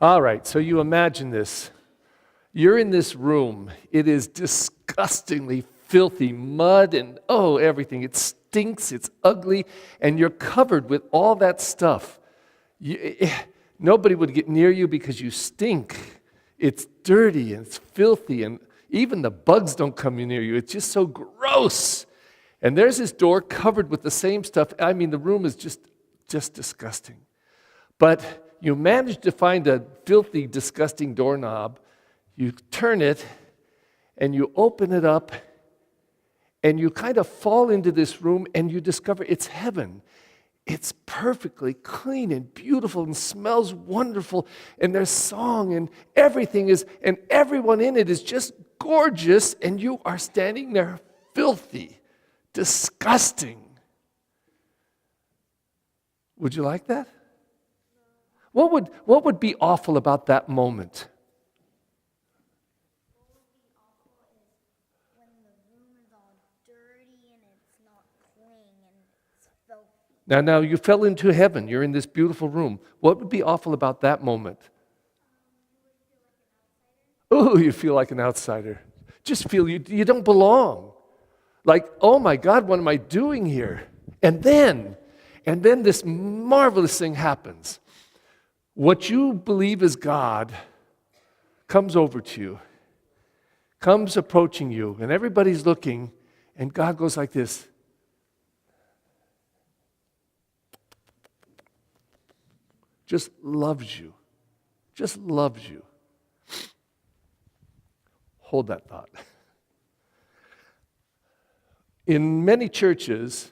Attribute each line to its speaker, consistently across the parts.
Speaker 1: All right, so you imagine this. You're in this room. It is disgustingly filthy, mud and everything. It stinks, it's ugly, and you're covered with all that stuff. Nobody would get near you because you stink. It's dirty and it's filthy, and even the bugs don't come near you. It's just so gross. And there's this door covered with the same stuff. I mean, the room is just disgusting. But you manage to find a filthy, disgusting doorknob. You turn it, and you open it up, and you kind of fall into this room, and you discover it's heaven. It's perfectly clean and beautiful and smells wonderful, and there's song, and everything is, and everyone in it is just gorgeous, and you are standing there filthy, disgusting. Would you like that? What would be awful about that moment?
Speaker 2: When the room is all dirty and it's not clean and it's filthy.
Speaker 1: Now you fell into heaven. You're in this beautiful room. What would be awful about that moment? Oh, you feel like an outsider. Just feel you don't belong. Like, oh my God, what am I doing here? And then this marvelous thing happens. What you believe is God comes over to you, comes approaching you, and everybody's looking, and God goes like this. Just loves you. Just loves you. Hold that thought. In many churches,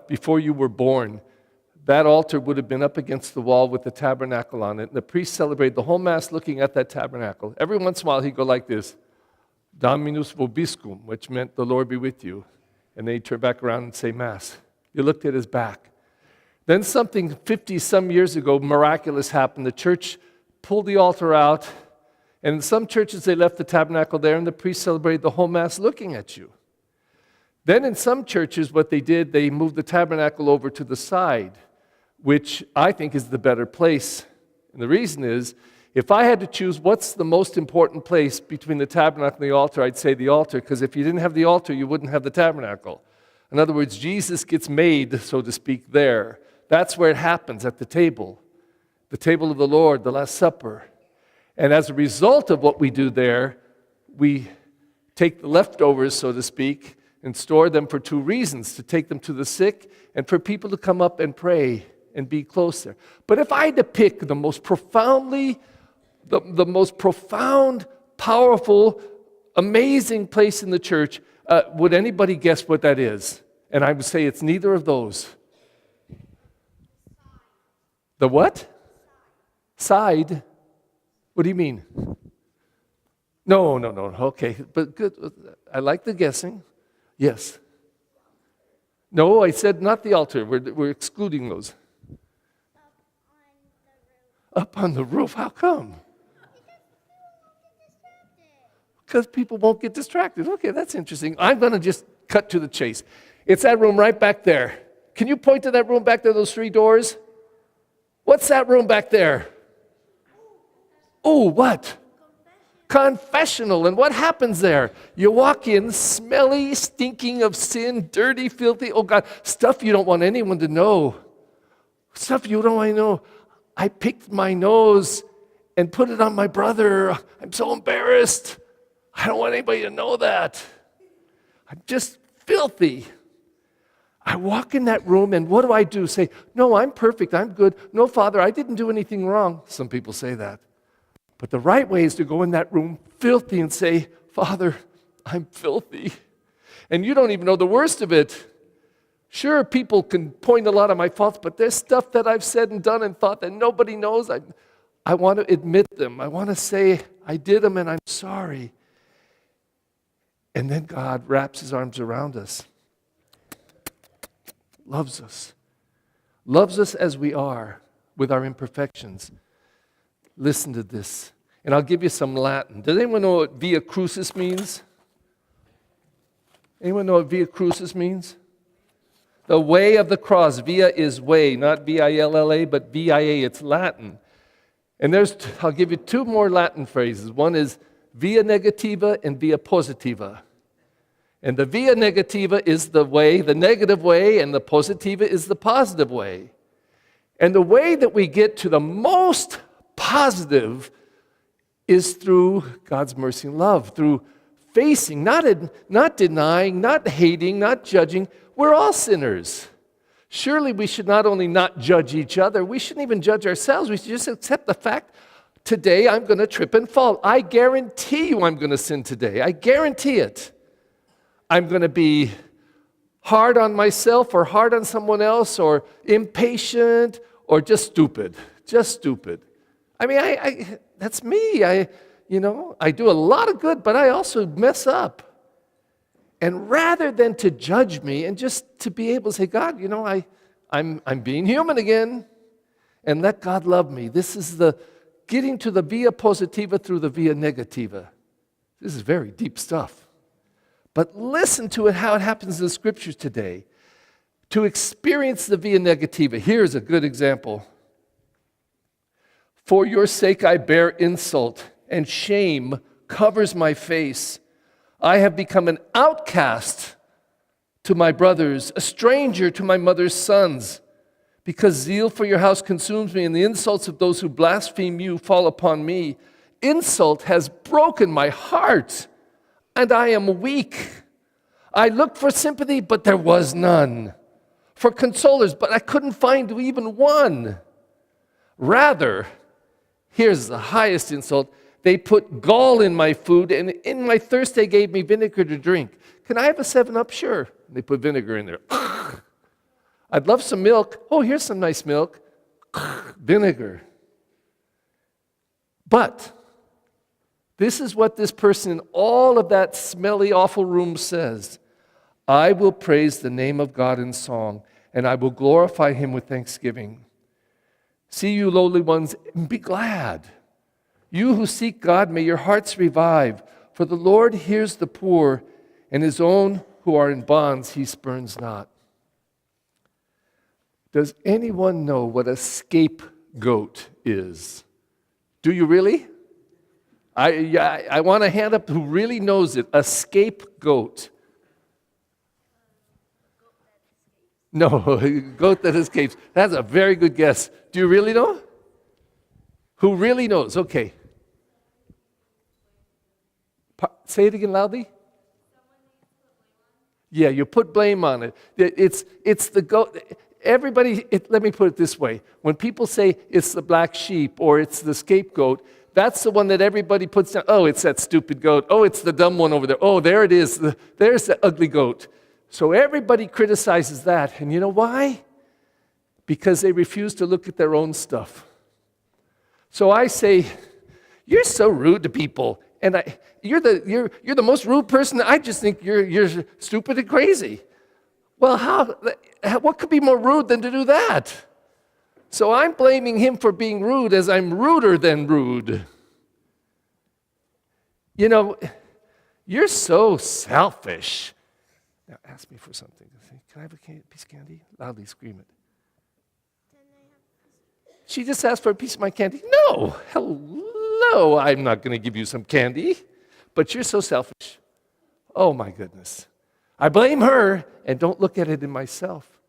Speaker 1: before you were born, that altar would have been up against the wall with the tabernacle on it, and the priest celebrated the whole Mass looking at that tabernacle. Every once in a while, he'd go like this, Dominus vobiscum, which meant the Lord be with you. And then he'd turn back around and say Mass. You looked at his back. Then something 50-some years ago, miraculous happened. The church pulled the altar out, and in some churches, they left the tabernacle there, and the priest celebrated the whole Mass looking at you. Then in some churches, what they did, they moved the tabernacle over to the side, which I think is the better place. And the reason is, if I had to choose what's the most important place between the tabernacle and the altar, I'd say the altar, because if you didn't have the altar, you wouldn't have the tabernacle. In other words, Jesus gets made, so to speak, there. That's where it happens, at the table of the Lord, the Last Supper. And as a result of what we do there, we take the leftovers, so to speak, and store them for two reasons, to take them to the sick and for people to come up and pray and be closer. But if I had to pick the most profound, powerful, amazing place in the church, would anybody guess what that is? And I would say it's neither of those. The what? Side? What do you mean? No. Okay, but good. I like the guessing. Yes. No, I said not the altar. We're excluding those. Up on the roof. How come? Because people won't get distracted. Okay, that's interesting. I'm going to just cut to the chase. It's that room right back there. Can you point to that room back there, those three doors? What's that room back there? Oh, what? Confessional. And what happens there? You walk in, smelly, stinking of sin, dirty, filthy, oh God, stuff you don't want anyone to know. Stuff you don't want to know. I picked my nose and put it on my brother. I'm so embarrassed. I don't want anybody to know that. I'm just filthy. I walk in that room, and what do? Say, no, I'm perfect, I'm good. No, Father, I didn't do anything wrong. Some people say that. But the right way is to go in that room filthy and say, Father, I'm filthy. And you don't even know the worst of it. Sure, people can point a lot of my faults, but there's stuff that I've said and done and thought that nobody knows. I want to admit them. I want to say I did them and I'm sorry. And then God wraps his arms around us. Loves us. Loves us as we are with our imperfections. Listen to this. And I'll give you some Latin. Does anyone know what via crucis means? Anyone know what via crucis means? The way of the cross. Via is way, not V-I-L-L-A, but V-I-A. It's Latin. And I'll give you two more Latin phrases. One is via negativa and via positiva. And the via negativa is the way, the negative way, and the positiva is the positive way. And the way that we get to the most positive is through God's mercy and love, through facing, not denying, not hating, not judging. We're all sinners. Surely we should not only not judge each other, we shouldn't even judge ourselves. We should just accept the fact, today I'm going to trip and fall. I guarantee you I'm going to sin today. I guarantee it. I'm going to be hard on myself or hard on someone else or impatient or just stupid. Just stupid. I mean, that's me. I do a lot of good, but I also mess up. And rather than to judge me and just to be able to say, God, I'm being human again, and let God love me. This is the getting to the via positiva through the via negativa. This is very deep stuff. But listen to it, how it happens in the scriptures today. To experience the via negativa, here's a good example. For your sake I bear insult, and shame covers my face. I have become an outcast to my brothers, a stranger to my mother's sons, because zeal for your house consumes me, and the insults of those who blaspheme you fall upon me. Insult has broken my heart, and I am weak. I looked for sympathy, but there was none. For consolers, but I couldn't find even one. Rather, here's the highest insult. They put gall in my food, and in my thirst they gave me vinegar to drink. Can I have a 7-Up? Sure. They put vinegar in there. I'd love some milk. Oh, here's some nice milk. Vinegar. But this is what this person in all of that smelly, awful room says. I will praise the name of God in song, and I will glorify him with thanksgiving. See, you lowly ones, and be glad. You who seek God, may your hearts revive. For the Lord hears the poor, and his own who are in bonds he spurns not. Does anyone know what a scapegoat is? Do you really? I want a hand up who really knows it. A scapegoat. No, goat that escapes. That's a very good guess. Do you really know? Who really knows? Okay. Say it again loudly. Yeah, you put blame on it. It's the goat. Everybody, let me put it this way. When people say it's the black sheep or it's the scapegoat, that's the one that everybody puts down. Oh, it's that stupid goat. Oh, it's the dumb one over there. Oh, there it is. There's the ugly goat. So everybody criticizes that. And you know why? Because they refuse to look at their own stuff. So I say, you're so rude to people. And you're the most rude person. I just think you're stupid and crazy. Well, what could be more rude than to do that? So I'm blaming him for being rude as I'm ruder than rude. You're so selfish. Now ask me for something. Can I have a piece of candy? Loudly scream it. She just asked for a piece of my candy. No, hello, I'm not going to give you some candy. But you're so selfish. Oh my goodness. I blame her and don't look at it in myself.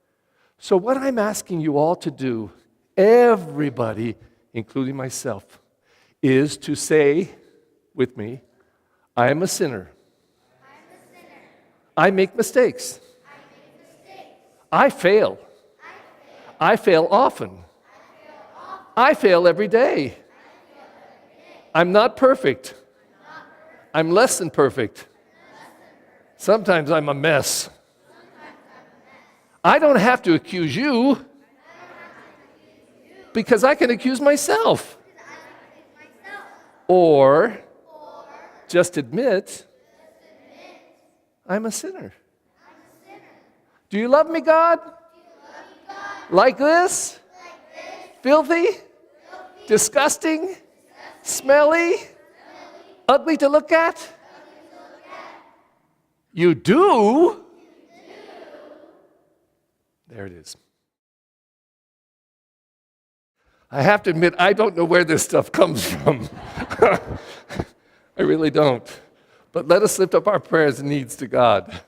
Speaker 1: So what I'm asking you all to do, everybody, including myself, is to say with me, I am a sinner. I make mistakes. I fail. I fail often. I fail every day. I'm not perfect. I'm less than perfect. Sometimes I'm a mess. I don't have to accuse you because I can accuse myself. Or just admit I'm a sinner. Do you love me, God? Like this? Filthy? Disgusting? Smelly? Ugly to look at? You do? There it is. I have to admit, I don't know where this stuff comes from. I really don't. But let us lift up our prayers and needs to God.